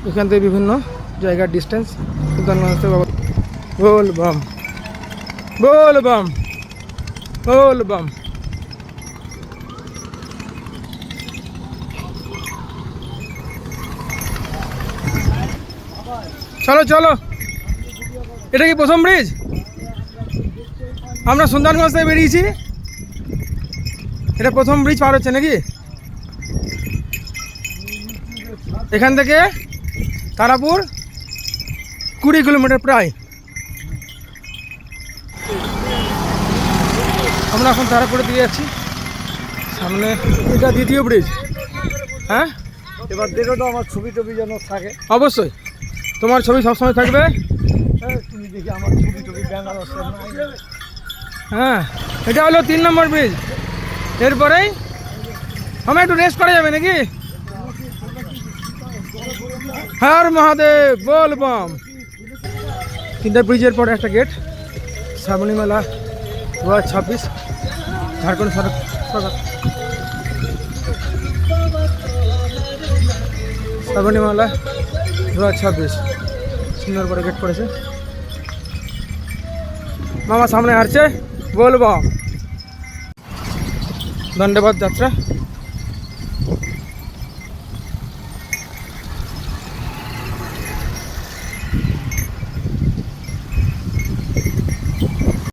এখান থেকে বিভিন্ন জায়গার ডিস্টেন্স সুলতানগঞ্জ থেকে बोल बम बोल बम बोल बम। চলো চলো, এটা কি প্রথম ব্রিজ? আমরা সুলতানগঞ্জ থেকে বেরিয়েছি, এটা প্রথম ব্রিজ পার হচ্ছে নাকি? এখান থেকে তারাপুর 20 কিলোমিটার প্রায়। আমরা এখন তারাপুরে দিয়ে যাচ্ছি, সামনে এটা দ্বিতীয় ব্রিজ। হ্যাঁ, এবার দেখো তো আমার ছবি টবি যেন থাকে। অবশ্যই তোমার ছবি সবসময় থাকবে। তুমি দেখি আমার ছবি টবি ব্যাঙ্গালোর। হ্যাঁ, এটা হলো 3 নম্বর ব্রিজ। এরপরেই আমরা একটু রেস্ট করা যাবে নাকি? হর মহাদেব बोल बम। 3টা ব্রিজের পরে একটা গেট, শ্রাবণী মেলা 2026 ঝাড়খণ্ড সড়ক। শ্রাবণী মেলা 2026 সুন্দর করে গেট করেছে। মামা সামনে হাঁটছে, बोल बम। দণ্ডবাদ যাত্রা।